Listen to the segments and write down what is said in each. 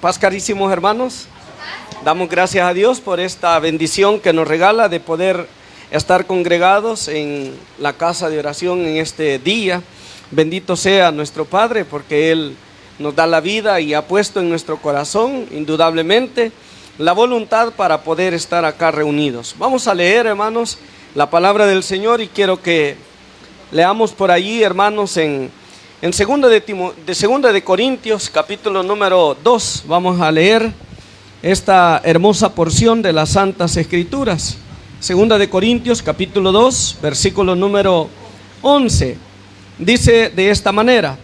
Paz, carísimos hermanos. Damos gracias a Dios por esta bendición que nos regala de poder estar congregados en la casa de oración en este día. Bendito sea nuestro Padre, porque Él nos da la vida y ha puesto en nuestro corazón, indudablemente, la voluntad para poder estar acá reunidos. Vamos a leer, hermanos, la palabra del Señor, y quiero que leamos por allí, hermanos, en segunda de Corintios, capítulo número 2. Vamos a leer esta hermosa porción de las Santas Escrituras. Segunda de Corintios, capítulo 2, versículo número 11. Dice de esta manera,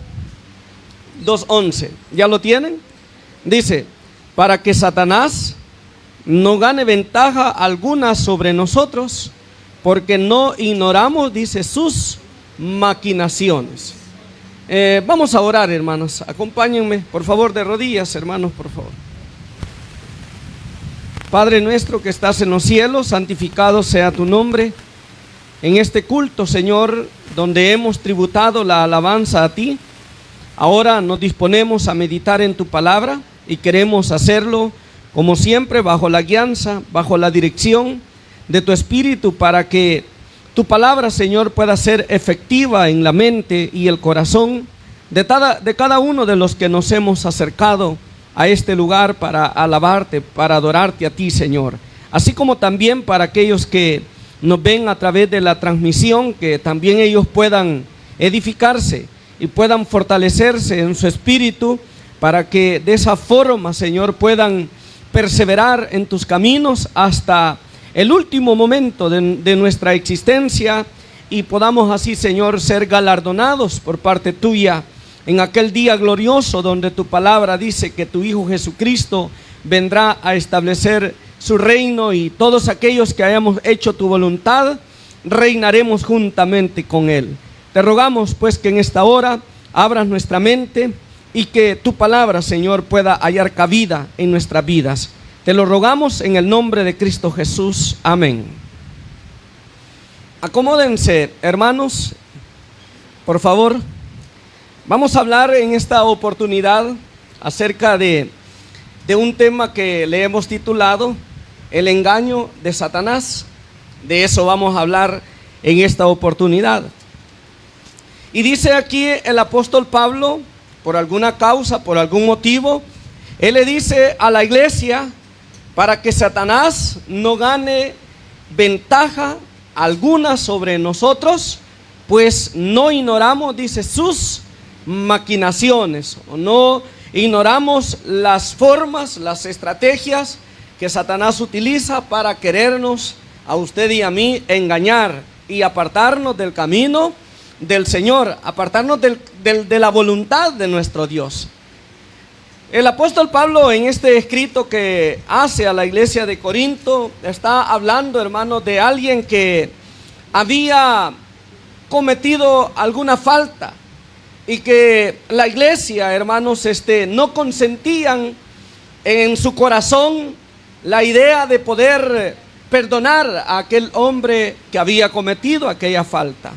2:11. ¿Ya lo tienen? Dice: para que Satanás no gane ventaja alguna sobre nosotros, porque no ignoramos, dice, sus maquinaciones. Vamos a orar, hermanos. Acompáñenme, por favor, de rodillas, hermanos, por favor. Padre nuestro que estás en los cielos, santificado sea tu nombre. En este culto, Señor, donde hemos tributado la alabanza a ti, ahora nos disponemos a meditar en tu palabra y queremos hacerlo, como siempre, bajo la guianza, bajo la dirección de tu Espíritu, para que tu palabra, Señor, pueda ser efectiva en la mente y el corazón de cada uno de los que nos hemos acercado a este lugar para alabarte, para adorarte a ti, Señor. Así como también para aquellos que nos ven a través de la transmisión, que también ellos puedan edificarse y puedan fortalecerse en su espíritu, para que de esa forma, Señor, puedan perseverar en tus caminos hasta el último momento de nuestra existencia, y podamos así, Señor, ser galardonados por parte tuya en aquel día glorioso donde tu palabra dice que tu Hijo Jesucristo vendrá a establecer su reino, y todos aquellos que hayamos hecho tu voluntad reinaremos juntamente con Él. Te rogamos pues que en esta hora abras nuestra mente y que tu palabra, Señor, pueda hallar cabida en nuestras vidas. Te lo rogamos en el nombre de Cristo Jesús. Amén. Acomódense, hermanos, por favor. Vamos a hablar en esta oportunidad acerca de un tema que le hemos titulado el engaño de Satanás. De eso vamos a hablar en esta oportunidad. Y dice aquí el apóstol Pablo, por alguna causa, por algún motivo, él le dice a la iglesia: para que Satanás no gane ventaja alguna sobre nosotros, pues no ignoramos, dice, sus maquinaciones, o no ignoramos las formas, las estrategias que Satanás utiliza para querernos a usted y a mí engañar y apartarnos del camino del Señor, apartarnos de la voluntad de nuestro Dios. El apóstol Pablo, en este escrito que hace a la iglesia de Corinto, está hablando, hermanos, de alguien que había cometido alguna falta y que la iglesia, hermanos, no consentían en su corazón la idea de poder perdonar a aquel hombre que había cometido aquella falta.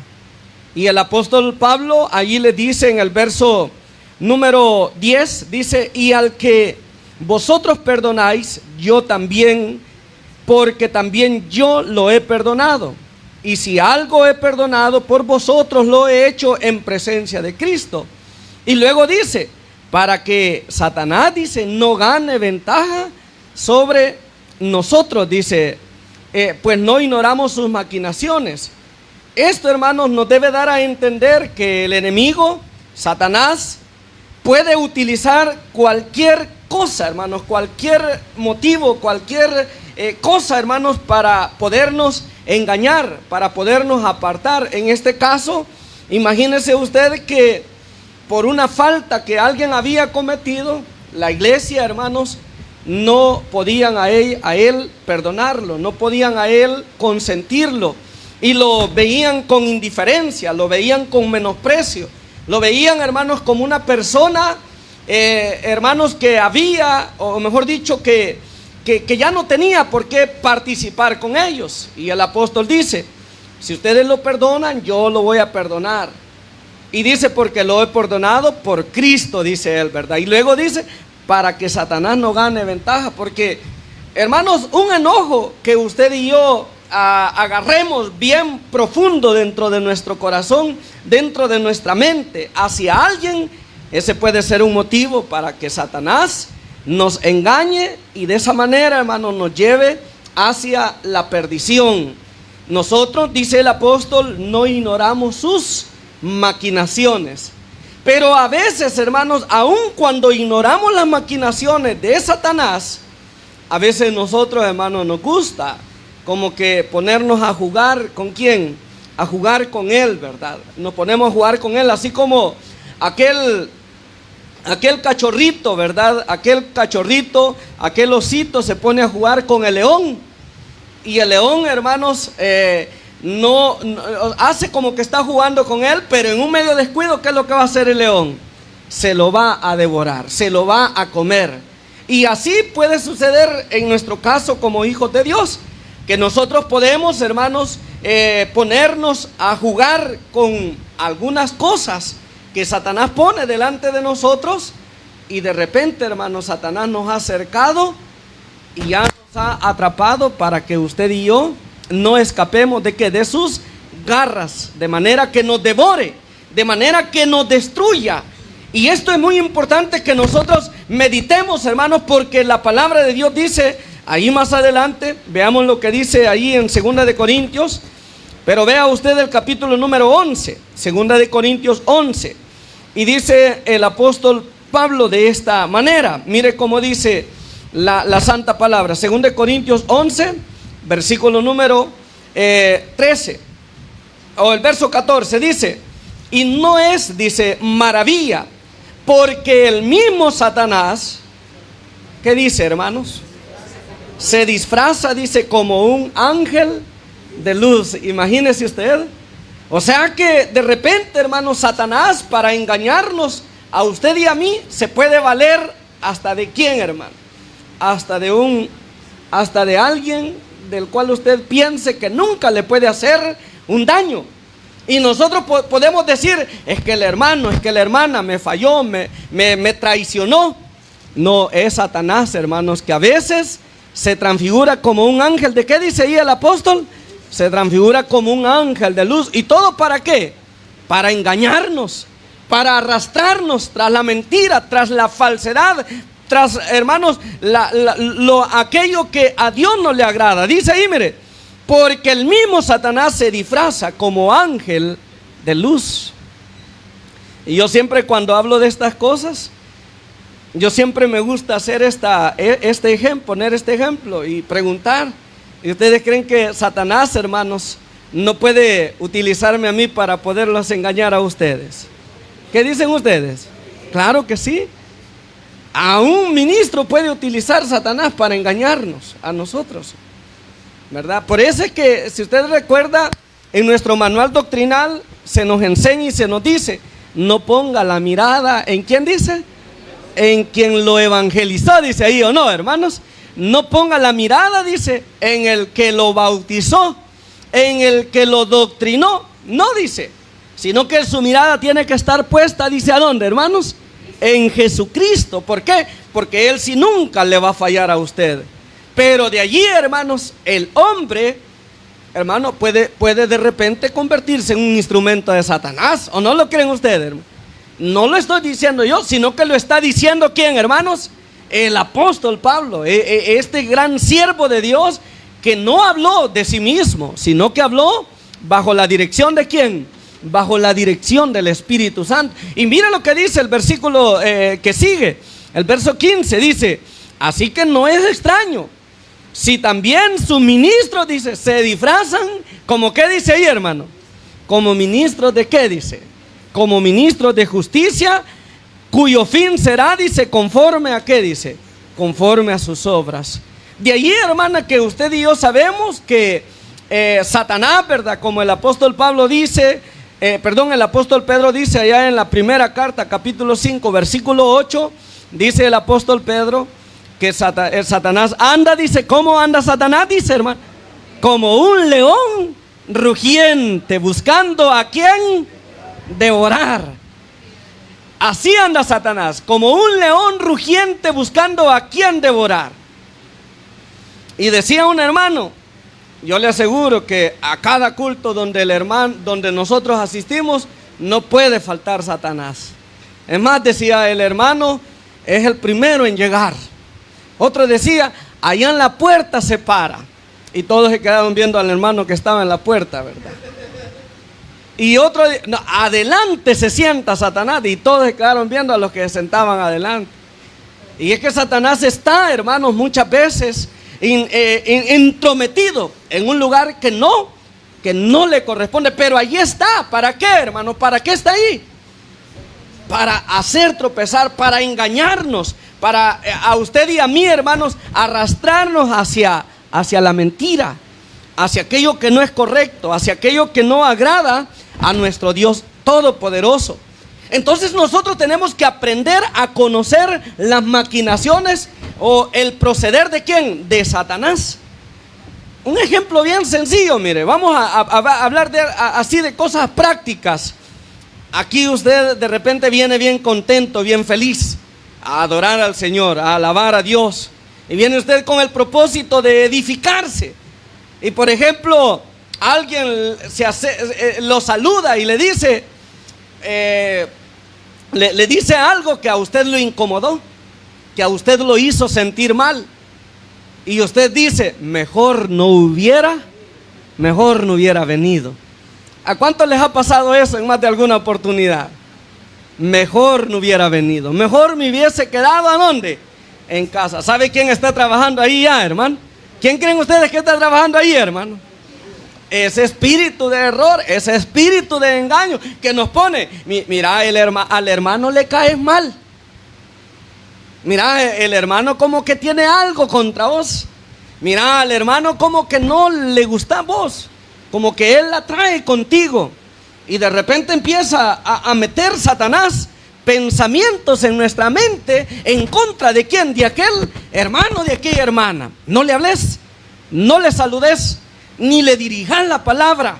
Y el apóstol Pablo allí le dice en el verso número 10, dice: y al que vosotros perdonáis, yo también, porque también yo lo he perdonado. Y si algo he perdonado por vosotros, lo he hecho en presencia de Cristo. Y luego dice: para que Satanás, dice, no gane ventaja sobre nosotros, dice, pues no ignoramos sus maquinaciones. Esto, hermanos, nos debe dar a entender que el enemigo, Satanás, puede utilizar cualquier cosa, hermanos, cualquier motivo, cualquier cosa, hermanos, para podernos engañar, para podernos apartar. En este caso, imagínese usted que por una falta que alguien había cometido, la iglesia, hermanos, no podían a él perdonarlo, no podían a él consentirlo, y lo veían con indiferencia, lo veían con menosprecio. Lo veían, hermanos, como una persona, hermanos, que había, o mejor dicho, que ya no tenía por qué participar con ellos. Y el apóstol dice: si ustedes lo perdonan, yo lo voy a perdonar. Y dice: porque lo he perdonado por Cristo, dice él, ¿verdad? Y luego dice: para que Satanás no gane ventaja. Porque, hermanos, un enojo que usted y yo agarremos bien profundo dentro de nuestro corazón, dentro de nuestra mente, hacia alguien, ese puede ser un motivo para que Satanás nos engañe y de esa manera, hermanos, nos lleve hacia la perdición. Nosotros, dice el apóstol, no ignoramos sus maquinaciones. Pero a veces, hermanos, aun cuando ignoramos las maquinaciones de Satanás, a veces nosotros, hermanos, nos gusta como que ponernos a jugar. ¿Con quién? A jugar con él, ¿verdad? Nos ponemos a jugar con él, así como aquel cachorrito, ¿verdad? Aquel cachorrito, aquel osito se pone a jugar con el león. Y el león, hermanos, no hace como que está jugando con él, pero en un medio descuido, ¿qué es lo que va a hacer el león? Se lo va a devorar, se lo va a comer. Y así puede suceder en nuestro caso como hijos de Dios, que nosotros podemos, hermanos, ponernos a jugar con algunas cosas que Satanás pone delante de nosotros, y de repente, hermanos, Satanás nos ha acercado y ya nos ha atrapado para que usted y yo no escapemos de que de sus garras, de manera que nos devore, de manera que nos destruya. Y esto es muy importante que nosotros meditemos, hermanos, porque la palabra de Dios dice ahí más adelante, veamos lo que dice ahí en 2 de Corintios, pero vea usted el capítulo número 11, 2 de Corintios 11, y dice el apóstol Pablo de esta manera. Mire cómo dice la santa palabra, 2 de Corintios 11, versículo número 13, o el verso 14, dice: y no es, dice, maravilla, porque el mismo Satanás, ¿qué dice, hermanos? Se disfraza, dice, como un ángel de luz. Imagínese usted. O sea que de repente, hermanos, Satanás, para engañarnos a usted y a mí, se puede valer hasta de quién, hermano. Hasta de alguien del cual usted piense que nunca le puede hacer un daño. Y nosotros podemos decir: es que el hermano, es que la hermana me falló, me traicionó. No, es Satanás, hermanos, que a veces se transfigura como un ángel. ¿De qué dice ahí el apóstol? Se transfigura como un ángel de luz. ¿Y todo para qué? Para engañarnos, para arrastrarnos tras la mentira, tras la falsedad, tras, hermanos, aquello que a Dios no le agrada. Dice ahí, mire: porque el mismo Satanás se disfraza como ángel de luz. Y yo siempre, cuando hablo de estas cosas, yo siempre me gusta hacer este ejemplo, poner este ejemplo y preguntar: ¿y ustedes creen que Satanás, hermanos, no puede utilizarme a mí para poderlos engañar a ustedes? ¿Qué dicen ustedes? Claro que sí. A un ministro puede utilizar Satanás para engañarnos a nosotros, ¿verdad? Por eso es que, si usted recuerda, en nuestro manual doctrinal se nos enseña y se nos dice: no ponga la mirada en ¿quién dice? En quien lo evangelizó, dice ahí, ¿o no, hermanos? No ponga la mirada, dice, en el que lo bautizó, en el que lo doctrinó, no dice, sino que su mirada tiene que estar puesta, dice, ¿a dónde, hermanos? En Jesucristo. ¿Por qué? Porque Él sí nunca le va a fallar a usted. Pero de allí, hermanos, el hombre, hermano, puede de repente convertirse en un instrumento de Satanás. ¿O no lo creen ustedes, hermano? No lo estoy diciendo yo, sino que lo está diciendo ¿quién, hermanos? El apóstol Pablo, este gran siervo de Dios, que no habló de sí mismo, sino que habló bajo la dirección de ¿quién? Bajo la dirección del Espíritu Santo. Y mira lo que dice el versículo que sigue, el verso 15, dice: así que no es extraño si también sus ministros, dice, se disfrazan como, ¿qué dice ahí, hermano? Como ministros de ¿qué dice? Como ministros de justicia, cuyo fin será, dice, conforme a ¿qué dice? Conforme a sus obras. De allí, hermana, que usted y yo sabemos que Satanás, ¿verdad? Como el apóstol Pablo dice, el apóstol Pedro dice allá en la primera carta, capítulo 5, versículo 8, dice el apóstol Pedro que Satanás anda, dice, ¿cómo anda Satanás? Dice, hermano, como un león rugiente, buscando a quién devorar. Así anda Satanás, como un león rugiente buscando a quien devorar. Y decía un hermano, yo le aseguro que a cada culto donde nosotros asistimos, no puede faltar Satanás. Es más, decía el hermano, es el primero en llegar. Otro decía, allá en la puerta se para. Y todos se quedaron viendo al hermano que estaba en la puerta, ¿verdad? Y otro, no, adelante se sienta Satanás. Y todos se quedaron viendo a los que se sentaban adelante. Y es que Satanás está, hermanos, muchas veces entrometido en un lugar que no le corresponde. Pero allí está. ¿Para qué, hermano? ¿Para qué está ahí? Para hacer tropezar, para engañarnos, para a usted y a mí, hermanos, arrastrarnos hacia la mentira, hacia aquello que no es correcto, hacia aquello que no agrada a nuestro Dios Todopoderoso. Entonces nosotros tenemos que aprender a conocer las maquinaciones o el proceder ¿de quién? De Satanás. Un ejemplo bien sencillo, mire, vamos a hablar así de cosas prácticas. Aquí usted de repente viene bien contento, bien feliz a adorar al Señor, a alabar a Dios. Y viene usted con el propósito de edificarse. Y por ejemplo, alguien lo saluda y le dice, le dice algo que a usted lo incomodó, que a usted lo hizo sentir mal. Y usted dice, mejor no hubiera venido. ¿A cuántos les ha pasado eso en más de alguna oportunidad? Mejor no hubiera venido. Mejor me hubiese quedado, ¿a dónde? En casa. ¿Sabe quién está trabajando ahí ya, hermano? ¿Quién creen ustedes que está trabajando ahí, hermano? Ese espíritu de error, ese espíritu de engaño que nos pone. Mira, al hermano le caes mal. Mira, el hermano como que tiene algo contra vos. Mira, al hermano como que no le gusta a vos. Como que él la trae contigo. Y de repente empieza a meter Satanás pensamientos en nuestra mente en contra de quién, de aquel hermano, de aquella hermana. No le hables, no le saludes, ni le dirijas la palabra.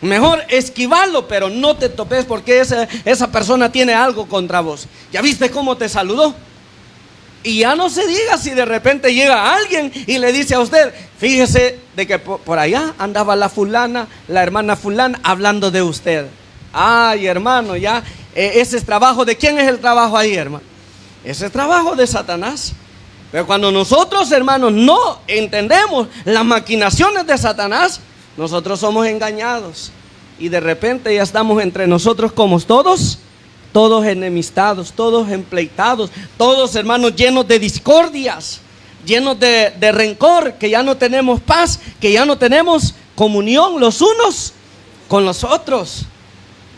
Mejor esquivalo, pero no te topes porque esa persona tiene algo contra vos. ¿Ya viste cómo te saludó? Y ya no se diga si de repente llega alguien y le dice a usted, fíjese de que por allá andaba la fulana, la hermana fulana, hablando de usted. Ay, hermano, ya, ese es trabajo. ¿De quién es el trabajo ahí, hermano? Ese es trabajo de Satanás. Pero cuando nosotros, hermanos, no entendemos las maquinaciones de Satanás, nosotros somos engañados. Y de repente ya estamos entre nosotros como todos enemistados, todos empleitados, todos, hermanos, llenos de discordias, llenos de rencor, que ya no tenemos paz, que ya no tenemos comunión los unos con los otros.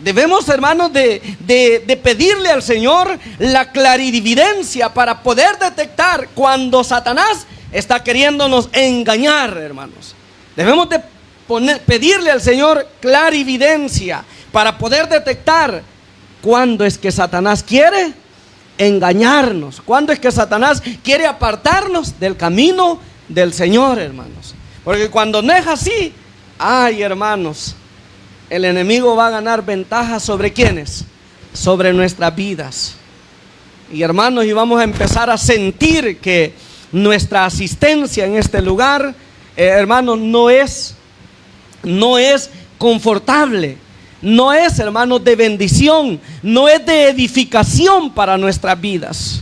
Debemos, hermanos, de pedirle al Señor la clarividencia para poder detectar cuando Satanás está queriéndonos engañar, hermanos. Debemos de pedirle al Señor clarividencia para poder detectar cuándo es que Satanás quiere engañarnos, cuándo es que Satanás quiere apartarnos del camino del Señor, hermanos. Porque cuando no es así, ay, hermanos, el enemigo va a ganar ventaja sobre ¿quiénes? Sobre nuestras vidas. Y hermanos, y vamos a empezar a sentir que nuestra asistencia en este lugar, hermanos, no es confortable. No es, hermanos, de bendición, no es de edificación para nuestras vidas.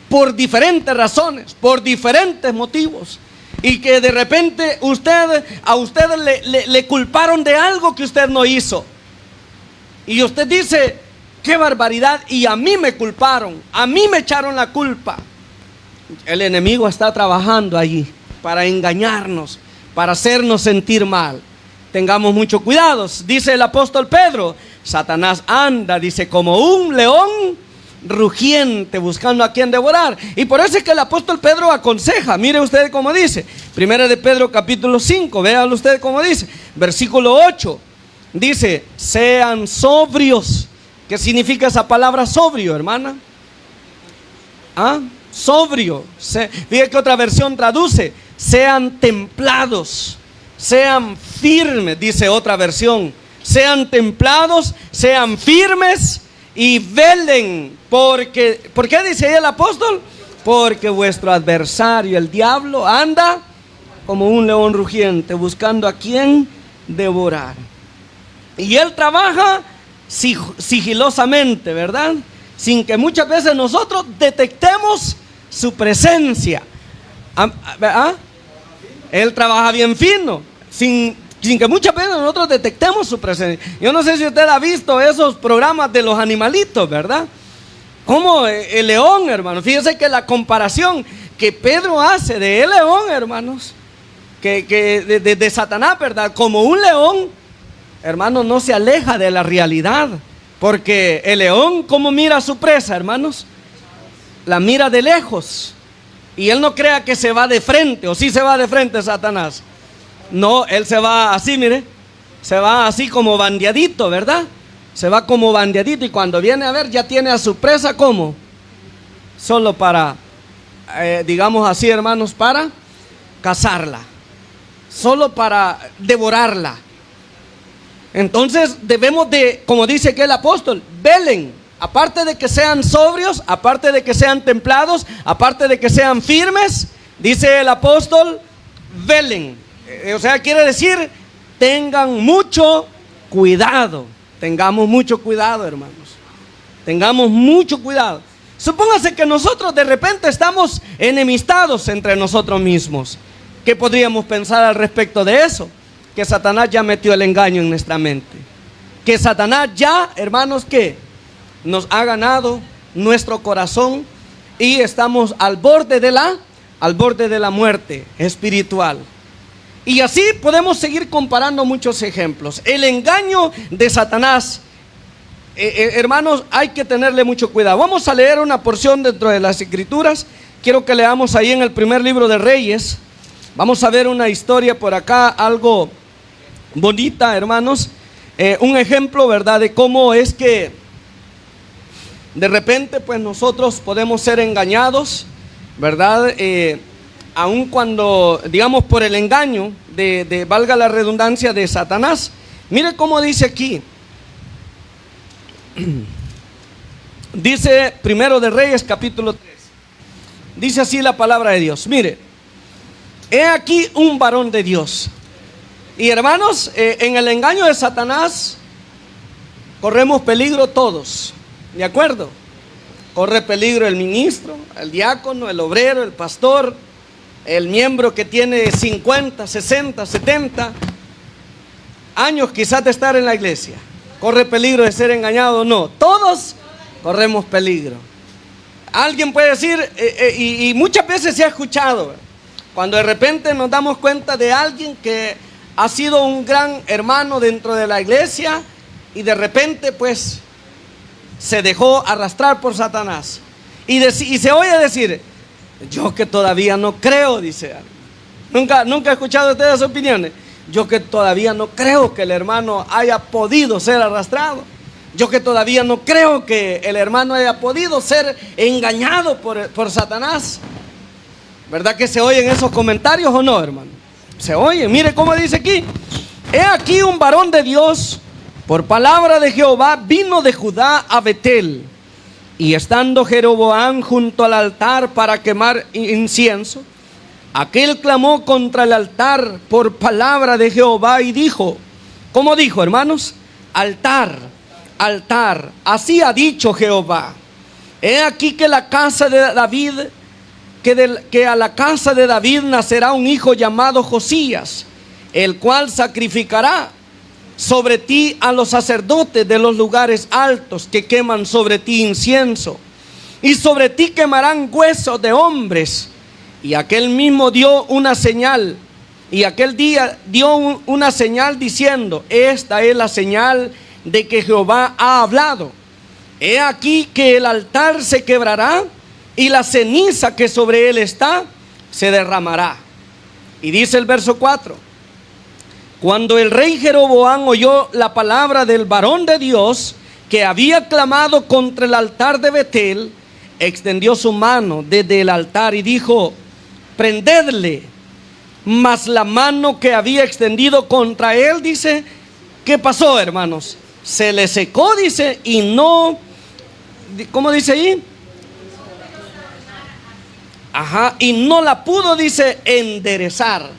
Por diferentes razones, por diferentes motivos. Y que de repente a usted le culparon de algo que usted no hizo. Y usted dice, qué barbaridad, y a mí me culparon, a mí me echaron la culpa. El enemigo está trabajando allí para engañarnos, para hacernos sentir mal. Tengamos mucho cuidado. Dice el apóstol Pedro, Satanás anda, dice, como un león rugiente buscando a quien devorar. Y por eso es que el apóstol Pedro aconseja. Mire usted cómo dice, primera de Pedro capítulo 5, véanlo usted cómo dice, versículo 8, dice, sean sobrios. ¿Qué significa esa palabra sobrio, hermana? Sobrio. Fíjate que otra versión traduce, sean templados, sean firmes, dice otra versión. Sean templados, sean firmes y velen, porque, ¿por qué dice ahí el apóstol? Porque vuestro adversario, el diablo, anda como un león rugiente, buscando a quien devorar. Y él trabaja sigilosamente, ¿verdad? Sin que muchas veces nosotros detectemos su presencia. ¿Ah? Él trabaja bien fino, sin que muchas veces nosotros detectemos su presencia. Yo no sé si usted ha visto esos programas de los animalitos, ¿verdad? Como el león, hermanos. Fíjense que la comparación que Pedro hace de el león, hermanos, de Satanás, ¿verdad? Como un león, hermanos, no se aleja de la realidad. Porque el león, ¿cómo mira a su presa, hermanos? La mira de lejos. Y él no crea que se va de frente, o sí se va de frente Satanás. No, él se va así, mire. Se va así como bandeadito, ¿verdad? Se va como bandeadito, y cuando viene a ver ya tiene a su presa como solo para, digamos así, hermanos, para cazarla, solo para devorarla. Entonces debemos de, como dice aquí el apóstol, velen, aparte de que sean sobrios, aparte de que sean templados, aparte de que sean firmes, dice el apóstol, velen. O sea, quiere decir, tengan mucho cuidado. Tengamos mucho cuidado, hermanos. Tengamos mucho cuidado. Supóngase que nosotros de repente estamos enemistados entre nosotros mismos. ¿Qué podríamos pensar al respecto de eso? Que Satanás ya metió el engaño en nuestra mente. Que Satanás ya, hermanos, que nos ha ganado nuestro corazón y estamos al borde de la muerte espiritual. Y así podemos seguir comparando muchos ejemplos. El engaño de Satanás, hermanos, hay que tenerle mucho cuidado. Vamos a leer una porción dentro de las Escrituras. Quiero que leamos ahí en el primer libro de Reyes. Vamos a ver una historia por acá, algo bonita, hermanos. Un ejemplo, ¿verdad?, de cómo es que de repente pues nosotros podemos ser engañados, ¿verdad? Aun cuando, digamos, por el engaño valga la redundancia, de Satanás. Mire cómo dice aquí. Dice Primero de Reyes, capítulo 3. Dice así la palabra de Dios. Mire, he aquí un varón de Dios. Y hermanos, en el engaño de Satanás corremos peligro todos, ¿de acuerdo? Corre peligro el ministro, el diácono, el obrero, el pastor, el miembro que tiene 50, 60, 70 años quizás de estar en la iglesia. ¿Corre peligro de ser engañado o no? Todos corremos peligro. Alguien puede decir, y muchas veces se ha escuchado, cuando de repente nos damos cuenta de alguien que ha sido un gran hermano dentro de la iglesia y de repente pues se dejó arrastrar por Satanás. Y se oye decir, yo que todavía no creo, dice alguien. Nunca he escuchado ustedes opiniones. Yo que todavía no creo que el hermano haya podido ser arrastrado. Yo que todavía no creo que el hermano haya podido ser engañado por Satanás. ¿Verdad que se oyen esos comentarios o no, hermano? Se oyen. Mire cómo dice aquí. He aquí un varón de Dios, por palabra de Jehová, vino de Judá a Betel. Y estando Jeroboam junto al altar para quemar incienso, aquel clamó contra el altar por palabra de Jehová y dijo, ¿cómo dijo, hermanos? Altar, altar, así ha dicho Jehová. He aquí que la casa de David, que a la casa de David nacerá un hijo llamado Josías, el cual sacrificará sobre ti a los sacerdotes de los lugares altos que queman sobre ti incienso, y sobre ti quemarán huesos de hombres. Y aquel mismo dio una señal, y aquel día dio una señal diciendo, esta es la señal de que Jehová ha hablado. He aquí que el altar se quebrará y la ceniza que sobre él está se derramará. Y dice el verso 4. Cuando el rey Jeroboam oyó la palabra del varón de Dios que había clamado contra el altar de Betel, extendió su mano desde el altar y dijo, prendedle. Mas la mano que había extendido contra él, dice, ¿qué pasó, hermanos? Se le secó, dice, y no ¿cómo dice ahí? Ajá, y no la pudo, dice, enderezar.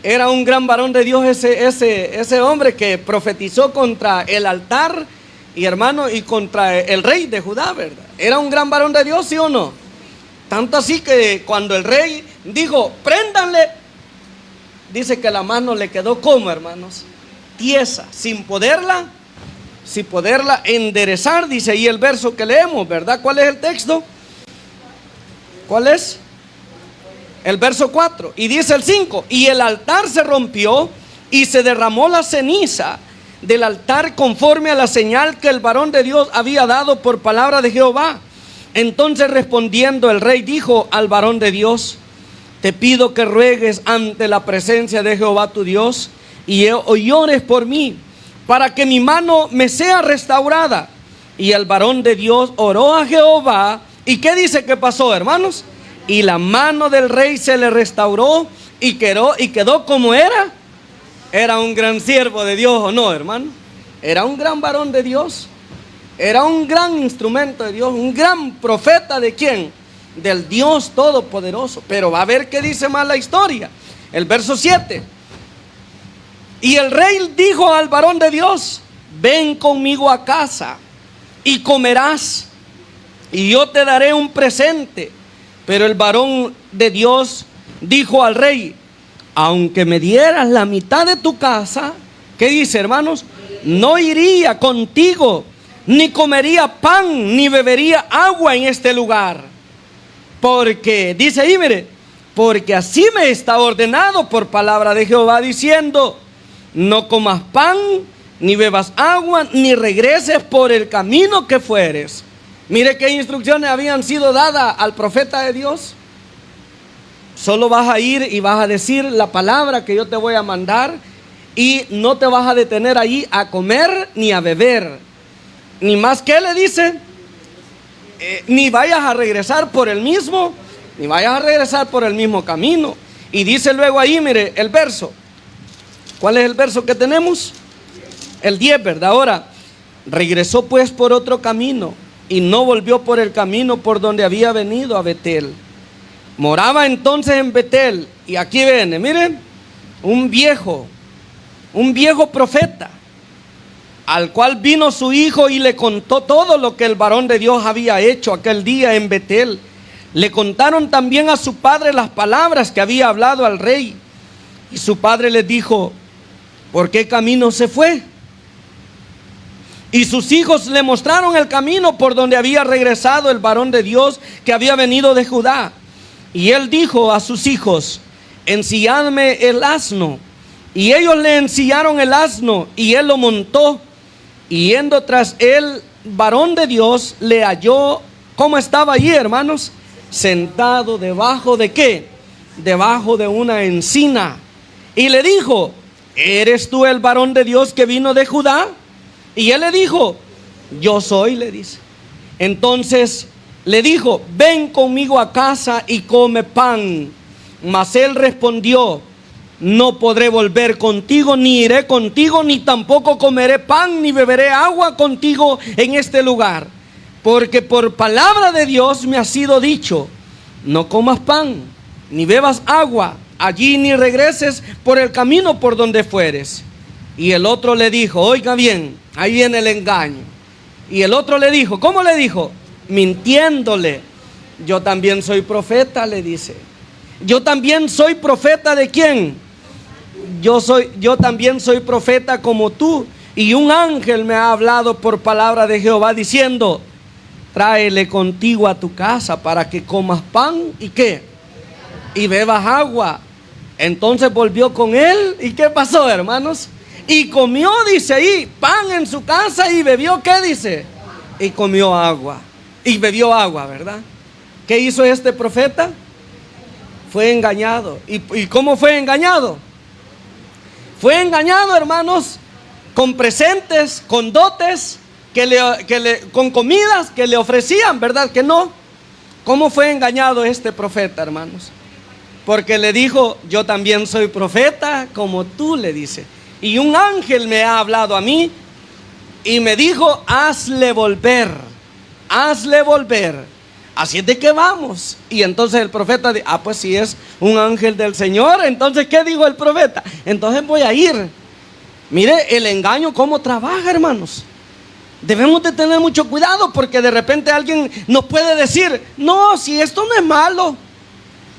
Era un gran varón de Dios ese hombre que profetizó contra el altar, y hermano, y contra el rey de Judá, ¿verdad? Era un gran varón de Dios, ¿sí o no? Tanto así que cuando el rey dijo, préndanle, dice que la mano le quedó como, hermanos, tiesa, sin poderla enderezar. Dice ahí el verso que leemos, ¿verdad? ¿Cuál es el texto? ¿Cuál es? El verso 4. Y dice el 5: y el altar se rompió y se derramó la ceniza del altar conforme a la señal que el varón de Dios había dado por palabra de Jehová. Entonces respondiendo el rey dijo al varón de Dios: te pido que ruegues ante la presencia de Jehová tu Dios y ores por mí, para que mi mano me sea restaurada. Y el varón de Dios oró a Jehová. ¿Y qué dice que pasó, hermanos? Y la mano del rey se le restauró y quedó como era. Era un gran siervo de Dios, ¿o no, hermano? Era un gran varón de Dios. Era un gran instrumento de Dios, un gran profeta. ¿De quién? Del Dios Todopoderoso. Pero va a ver qué dice más la historia. El verso 7. Y el rey dijo al varón de Dios: ven conmigo a casa y comerás, y yo te daré un presente. Pero el varón de Dios dijo al rey: aunque me dieras la mitad de tu casa, ¿qué dice, hermanos? No iría contigo, ni comería pan, ni bebería agua en este lugar. Porque, dice ahí, mire, porque así me está ordenado por palabra de Jehová, diciendo: no comas pan, ni bebas agua, ni regreses por el camino que fueres. Mire qué instrucciones habían sido dadas al profeta de Dios. Solo vas a ir y vas a decir la palabra que yo te voy a mandar, y no te vas a detener allí a comer ni a beber. Ni más que le dice, ni vayas a regresar por el mismo camino. Y dice luego ahí, mire el verso. ¿Cuál es el verso que tenemos? El 10, ¿verdad? Ahora, regresó pues por otro camino y no volvió por el camino por donde había venido a Betel. Moraba entonces en Betel. Y aquí viene, miren, un viejo profeta, al cual vino su hijo y le contó todo lo que el varón de Dios había hecho aquel día en Betel. Le contaron también a su padre las palabras que había hablado al rey. Y su padre le dijo: ¿por qué camino se fue? Y sus hijos le mostraron el camino por donde había regresado el varón de Dios que había venido de Judá. Y él dijo a sus hijos: ensilladme el asno. Y ellos le ensillaron el asno y él lo montó. Y yendo tras él, varón de Dios le halló. ¿Cómo estaba allí, hermanos? Sentado debajo de ¿qué? Debajo de una encina. Y le dijo: ¿eres tú el varón de Dios que vino de Judá? Y él le dijo: yo soy, le dice. Entonces le dijo: ven conmigo a casa y come pan. Mas él respondió: no podré volver contigo, ni iré contigo, ni tampoco comeré pan, ni beberé agua contigo en este lugar. Porque por palabra de Dios me ha sido dicho: no comas pan, ni bebas agua allí, ni regreses por el camino por donde fueres. Y el otro le dijo, oiga bien, ahí viene el engaño. Y el otro le dijo, ¿cómo le dijo? Mintiéndole: yo también soy profeta, le dice. Yo también soy profeta. ¿De quién? Yo también soy profeta como tú. Y un ángel me ha hablado por palabra de Jehová diciendo: tráele contigo a tu casa para que comas pan y ¿qué? Y bebas agua. Entonces volvió con él. ¿Y qué pasó, hermanos? Y comió, dice ahí, pan en su casa y bebió, ¿qué dice? Y comió agua. Y bebió agua, ¿verdad? ¿Qué hizo este profeta? Fue engañado. ¿Y cómo fue engañado? Fue engañado, hermanos, con presentes, con dotes, con comidas que le ofrecían, ¿verdad que no? ¿Cómo fue engañado este profeta, hermanos? Porque le dijo: yo también soy profeta como tú, le dice. Y un ángel me ha hablado a mí y me dijo: hazle volver hazle volver. Así es de que vamos. Y entonces el profeta dice, pues si es un ángel del Señor, entonces ¿qué dijo el profeta? Entonces voy a ir. Mire el engaño cómo trabaja, hermanos. Debemos de tener mucho cuidado, porque de repente alguien nos puede decir, no, si esto no es malo.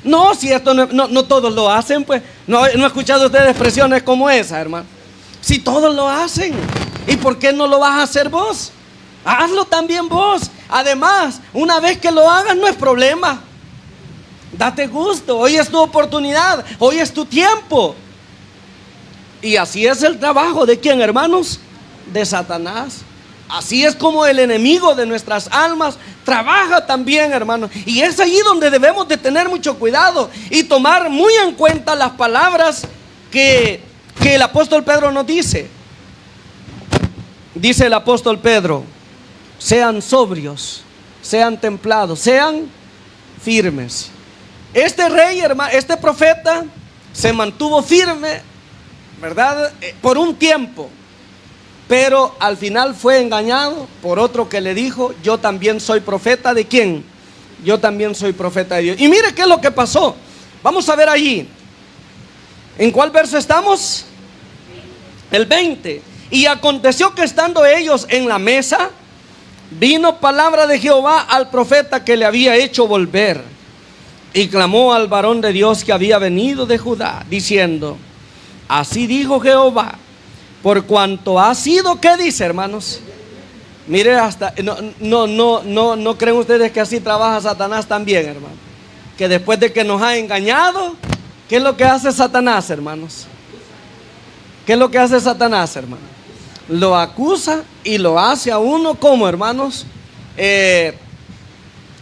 No, si esto no todos lo hacen, pues. No he escuchado ustedes expresiones como esa, hermano. Si todos lo hacen, ¿y por qué no lo vas a hacer vos? Hazlo también vos. Además, una vez que lo hagas no es problema. Date gusto, hoy es tu oportunidad, hoy es tu tiempo. Y así es el trabajo de ¿quién, hermanos? De Satanás. Así es como el enemigo de nuestras almas trabaja también, hermanos. Y es allí donde debemos de tener mucho cuidado y tomar muy en cuenta las palabras que el apóstol Pedro nos dice. Dice el apóstol Pedro, sean sobrios, sean templados, sean firmes. Este rey, hermano, este profeta se mantuvo firme, ¿verdad? Por un tiempo. Pero al final fue engañado por otro que le dijo, yo también soy profeta. ¿De quién? Yo también soy profeta de Dios. Y mire qué es lo que pasó. Vamos a ver allí. ¿En cuál verso estamos? El 20. Y aconteció que estando ellos en la mesa, vino palabra de Jehová al profeta que le había hecho volver. Y clamó al varón de Dios que había venido de Judá, diciendo, así dijo Jehová, por cuanto ha sido, ¿qué dice, hermanos? Mire, hasta no creen ustedes que así trabaja Satanás también, hermano. Que después de que nos ha engañado, ¿qué es lo que hace Satanás, hermanos? ¿Qué es lo que hace Satanás, hermano? Lo acusa y lo hace a uno como, hermanos,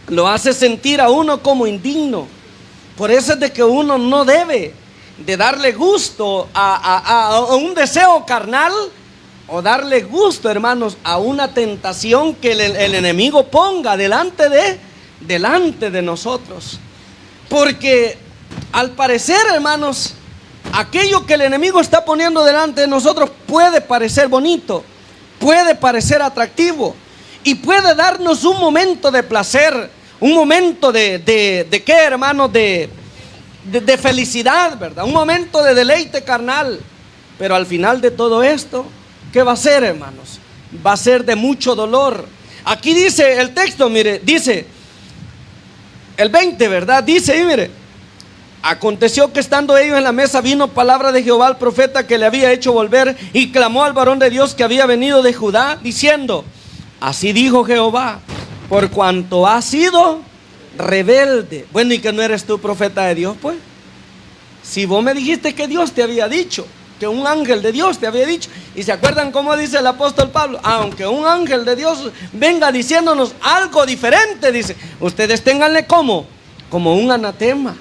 lo hace sentir a uno como indigno. Por eso es de que uno no debe de darle gusto a un deseo carnal, o darle gusto, hermanos, a una tentación que el enemigo ponga delante de nosotros. Porque al parecer, hermanos, aquello que el enemigo está poniendo delante de nosotros puede parecer bonito, puede parecer atractivo y puede darnos un momento de placer, un momento de ¿qué, hermanos? De felicidad, ¿verdad? Un momento de deleite carnal. Pero al final de todo esto, ¿qué va a ser, hermanos? Va a ser de mucho dolor. Aquí dice el texto, mire, dice el 20, ¿verdad? Dice, y mire, aconteció que estando ellos en la mesa, vino palabra de Jehová al profeta que le había hecho volver, y clamó al varón de Dios que había venido de Judá, diciendo, así dijo Jehová, por cuanto has sido rebelde. Bueno, ¿y que no eres tú profeta de Dios, pues? Si vos me dijiste que Dios te había dicho, que un ángel de Dios te había dicho. Y se acuerdan cómo dice el apóstol Pablo, aunque un ángel de Dios venga diciéndonos algo diferente, dice, ustedes ténganle como un anatema.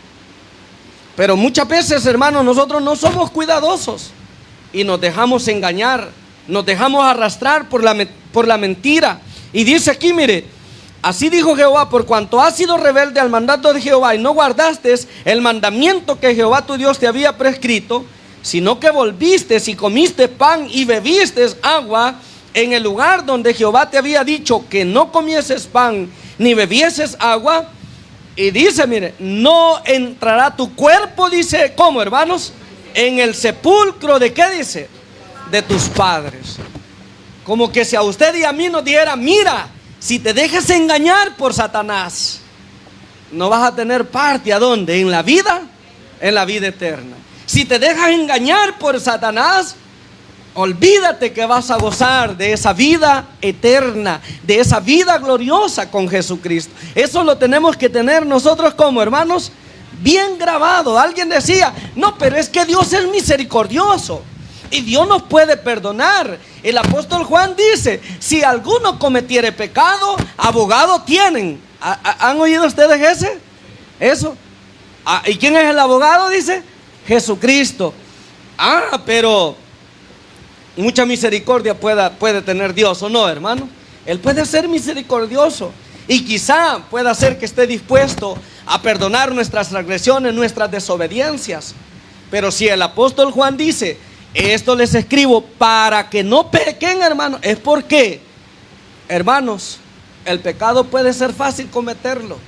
Pero muchas veces, hermanos, nosotros no somos cuidadosos y nos dejamos engañar, nos dejamos arrastrar por la mentira. Y dice aquí, mire, así dijo Jehová, por cuanto has sido rebelde al mandato de Jehová y no guardaste el mandamiento que Jehová tu Dios te había prescrito, sino que volviste y comiste pan y bebiste agua en el lugar donde Jehová te había dicho que no comieses pan ni bebieses agua. Y dice, mire, no entrará tu cuerpo, dice, ¿cómo, hermanos? En el sepulcro de, ¿qué dice? De tus padres. Como que si a usted y a mí nos dijera, mira, si te dejas engañar por Satanás, no vas a tener parte, ¿a dónde? En la vida eterna. Si te dejas engañar por Satanás, olvídate que vas a gozar de esa vida eterna, de esa vida gloriosa con Jesucristo. Eso lo tenemos que tener nosotros como hermanos bien grabado. Alguien decía, no, pero es que Dios es misericordioso y Dios nos puede perdonar. El apóstol Juan dice, si alguno cometiere pecado, abogado tienen. ¿Han oído ustedes eso? ¿Y quién es el abogado? Dice, Jesucristo. Pero mucha misericordia puede tener Dios, ¿o no, hermano? Él puede ser misericordioso y quizá pueda ser que esté dispuesto a perdonar nuestras transgresiones, nuestras desobediencias. Pero si el apóstol Juan dice, esto les escribo para que no pequen, hermanos, es porque, hermanos, El pecado puede ser fácil cometerlo.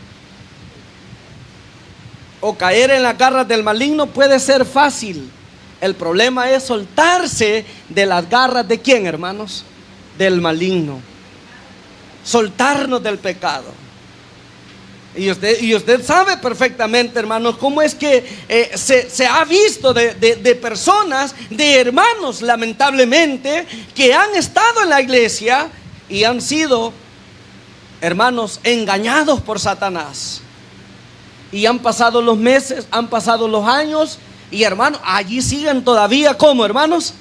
O caer en las garras del maligno puede ser fácil. El problema es soltarse de las garras ¿de quién, hermanos? Del maligno. Soltarnos del pecado. Y usted sabe perfectamente, hermanos, cómo es que se ha visto de personas, de hermanos, lamentablemente, que han estado en la iglesia y han sido, hermanos, engañados por Satanás. Y han pasado los meses, han pasado los años, y hermanos, allí siguen todavía, ¿cómo, hermanos?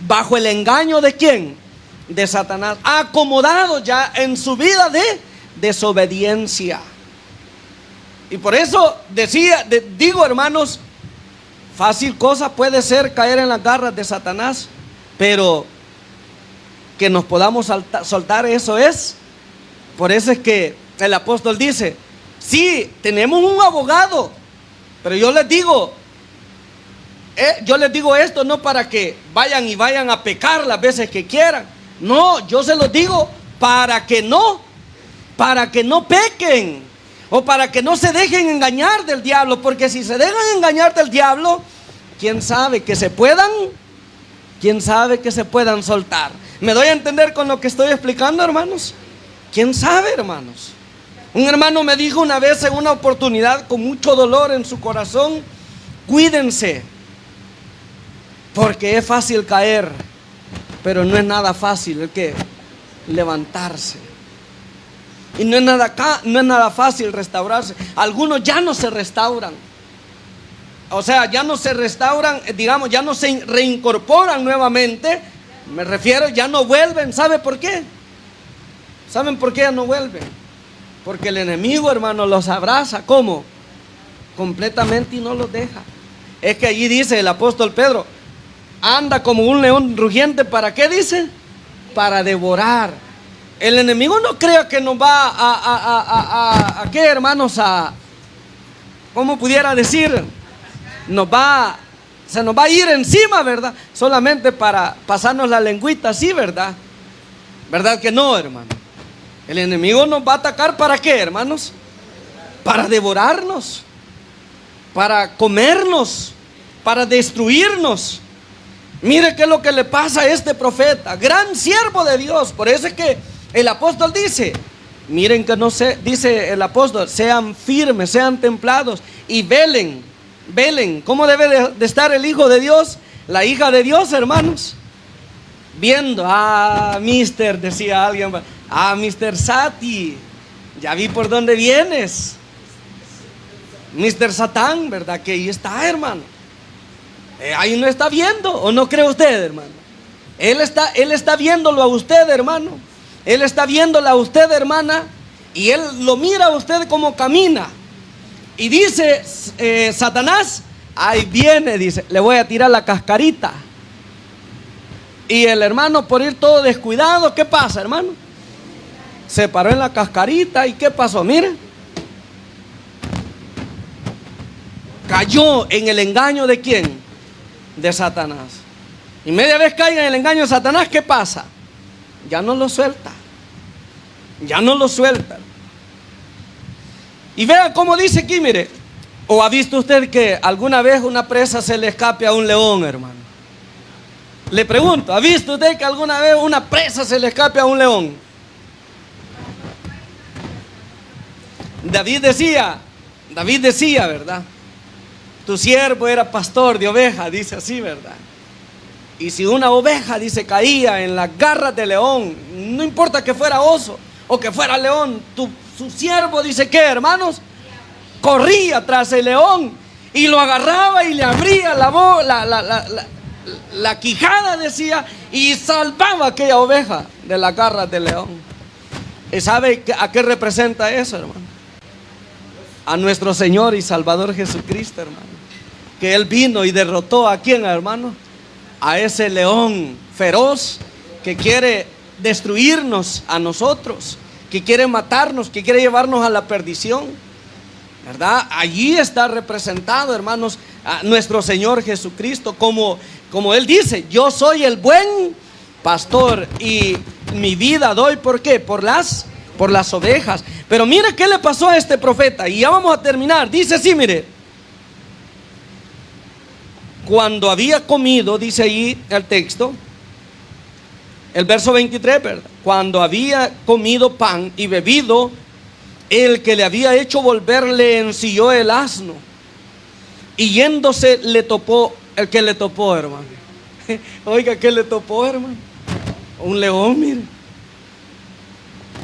Bajo el engaño ¿de quién? De Satanás, acomodados ya en su vida de desobediencia. Y por eso digo, hermanos, fácil cosa puede ser caer en las garras de Satanás, pero que nos podamos soltar, eso es. Por eso es que el apóstol dice: sí, tenemos un abogado, pero yo les digo esto no para que vayan a pecar las veces que quieran. No, yo se los digo para que no pequen, o para que no se dejen engañar del diablo, porque si se dejan engañar del diablo, quién sabe que se puedan soltar. ¿Me doy a entender con lo que estoy explicando, hermanos? ¿Quién sabe, hermanos? Un hermano me dijo una vez en una oportunidad, con mucho dolor en su corazón: cuídense, porque es fácil caer, pero no es nada fácil el que levantarse. Y no es nada fácil restaurarse. Algunos ya no se restauran. O sea, ya no se restauran, digamos, ya no se reincorporan nuevamente. Me refiero, ya no vuelven. ¿Sabe por qué? ¿Saben por qué ya no vuelven? Porque el enemigo, hermano, los abraza. ¿Cómo? Completamente, y no los deja. Es que allí dice el apóstol Pedro: anda como un león rugiente. ¿Para qué dice? Para devorar. El enemigo no crea que nos va a ¿qué, hermanos? ¿Cómo pudiera decir? Se nos va a ir encima, ¿verdad? Solamente para pasarnos la lengüita así, ¿verdad? ¿Verdad que no, hermano? El enemigo nos va a atacar, ¿para qué, hermanos? Para devorarnos, para comernos, para destruirnos. Mire qué es lo que le pasa a este profeta, gran siervo de Dios. Por eso es que el apóstol dice, miren que dice el apóstol: sean firmes, sean templados y velen. ¿Cómo debe de estar el hijo de Dios, la hija de Dios, hermanos? Viendo. Mister, decía alguien, Mister Sati, ya vi por dónde vienes. Mister Satán, ¿verdad? Que ahí está, hermano. Ahí no está viendo, ¿o no cree usted, hermano? Él está viéndolo a usted, hermano. Él está viéndola a usted, hermana, y él lo mira a usted como camina. Y dice Satanás: ahí viene, dice, le voy a tirar la cascarita. Y el hermano, por ir todo descuidado, ¿qué pasa, hermano? Se paró en la cascarita. ¿Y qué pasó? Miren, cayó en el engaño ¿de quién? De Satanás. Y media vez caiga en el engaño de Satanás, ¿qué pasa? Ya no lo suelta. Y vea cómo dice aquí, mire. ¿O ha visto usted que alguna vez una presa se le escape a un león, hermano? Le pregunto, ¿ha visto usted que alguna vez una presa se le escape a un león? David decía, ¿verdad? Tu siervo era pastor de ovejas, dice así, ¿verdad? Y si una oveja, dice, caía en las garras del león, no importa que fuera oso o que fuera león, su siervo, dice, ¿qué, hermanos? Corría tras el león y lo agarraba y le abría la quijada, decía, y salvaba a aquella oveja de las garras del león. ¿Y sabe a qué representa eso, hermano? A nuestro Señor y Salvador Jesucristo, hermano. Que Él vino y derrotó ¿a quién, hermano? A ese león feroz que quiere destruirnos a nosotros, que quiere matarnos, que quiere llevarnos a la perdición, ¿verdad? Allí está representado, hermanos, a nuestro Señor Jesucristo, como Él dice: yo soy el buen pastor y mi vida doy, ¿por qué? Por las por las ovejas. Pero mire qué le pasó a este profeta. Y ya vamos a terminar. Dice así, mire. Cuando había comido, dice ahí el texto, el verso 23, ¿verdad? Cuando había comido pan y bebido, el que le había hecho volver le ensilló el asno. Y yéndose le topó, el que le topó, hermano. Oiga, ¿qué le topó, hermano? Un león, mire.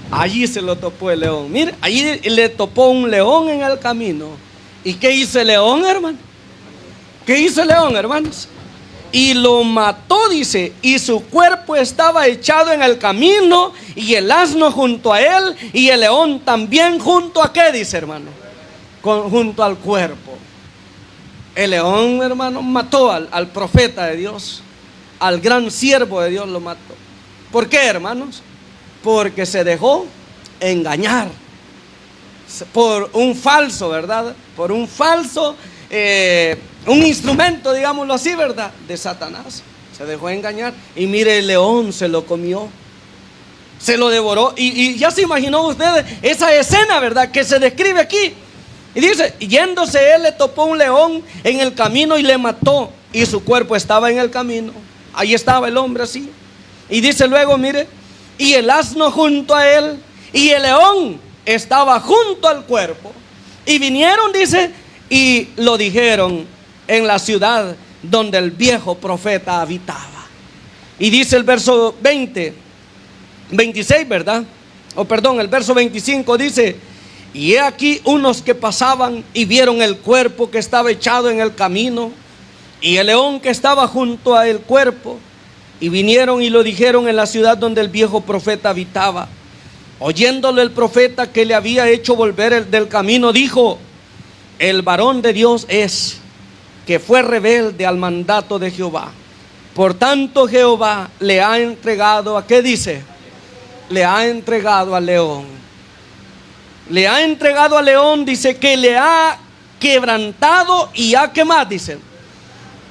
Allí se lo topó el león. Mire, allí le topó un león en el camino. ¿Y qué hizo el león, hermano? ¿Qué hizo el león, hermanos? Y lo mató, dice, y su cuerpo estaba echado en el camino, y el asno junto a él, y el león también junto a qué, dice, hermano, junto al cuerpo. El león, hermano, mató al profeta de Dios, al gran siervo de Dios lo mató. ¿Por qué, hermanos? Porque se dejó engañar por un falso, ¿verdad? Por un falso, un instrumento, digámoslo así, ¿verdad? De Satanás. Se dejó engañar. Y mire, el león se lo comió, se lo devoró. Y ya se imaginó usted esa escena, ¿verdad? Que se describe aquí. Y dice, yéndose él le topó un león en el camino y le mató. Y su cuerpo estaba en el camino. Ahí estaba el hombre así. Y dice luego, mire, y el asno junto a él, y el león estaba junto al cuerpo. Y vinieron, dice, y lo dijeron en la ciudad donde el viejo profeta habitaba. Y dice el verso 26, ¿verdad? El verso 25 dice, y he aquí unos que pasaban y vieron el cuerpo que estaba echado en el camino, y el león que estaba junto a el cuerpo, y vinieron y lo dijeron en la ciudad donde el viejo profeta habitaba. Oyéndolo el profeta que le había hecho volver del camino, dijo, el varón de Dios es, que fue rebelde al mandato de Jehová. Por tanto Jehová le ha entregado, ¿a qué dice? Le ha entregado al león. Le ha entregado al león, dice, que le ha quebrantado y ha, ¿qué más? Dice,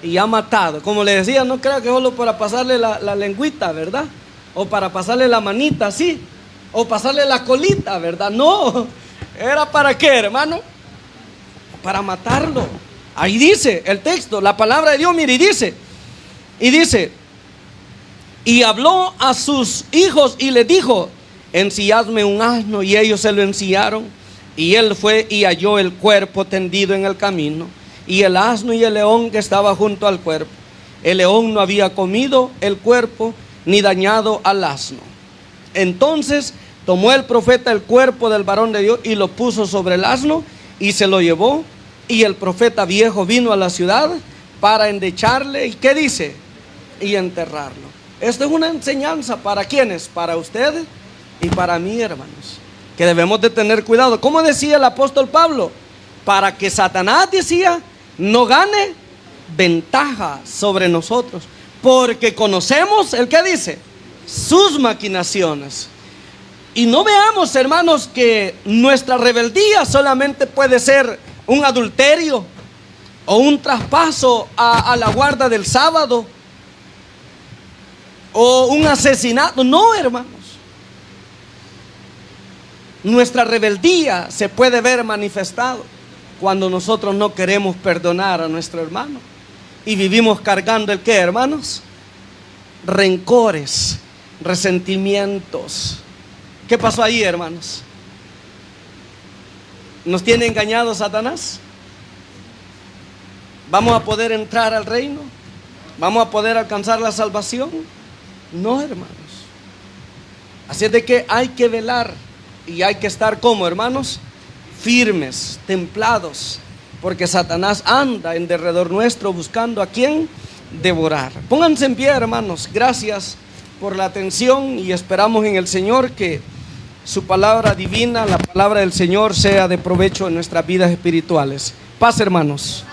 y ha matado. Como le decía, no creo que solo para pasarle la lengüita, ¿verdad? O para pasarle la manita, sí. O pasarle la colita, ¿verdad? No, era para qué, hermano, para matarlo. Ahí dice el texto, la palabra de Dios, mire, y dice, y habló a sus hijos y les dijo, ensilladme un asno, y ellos se lo ensillaron, y él fue y halló el cuerpo tendido en el camino, y el asno y el león que estaba junto al cuerpo. El león no había comido el cuerpo ni dañado al asno. Entonces tomó el profeta el cuerpo del varón de Dios y lo puso sobre el asno y se lo llevó. Y el profeta viejo vino a la ciudad para endecharle. ¿Y qué dice? Y enterrarlo. Esto es una enseñanza para quienes, para ustedes y para mí, hermanos, que debemos de tener cuidado. ¿Cómo decía el apóstol Pablo? Para que Satanás, decía, no gane ventaja sobre nosotros, porque conocemos, ¿el qué dice? Sus maquinaciones. Y no veamos, hermanos, que nuestra rebeldía solamente puede ser un adulterio o un traspaso a la guarda del sábado o un asesinato. No, hermanos. Nuestra rebeldía se puede ver manifestado cuando nosotros no queremos perdonar a nuestro hermano y vivimos cargando el qué, hermanos, rencores, resentimientos. ¿Qué pasó ahí, hermanos? ¿Nos tiene engañado Satanás? ¿Vamos a poder entrar al reino? ¿Vamos a poder alcanzar la salvación? No, hermanos. Así es de que hay que velar y hay que estar como, hermanos, firmes, templados, porque Satanás anda en derredor nuestro buscando a quien devorar. Pónganse en pie, hermanos. Gracias por la atención y esperamos en el Señor que su palabra divina, la palabra del Señor, sea de provecho en nuestras vidas espirituales. Paz, hermanos.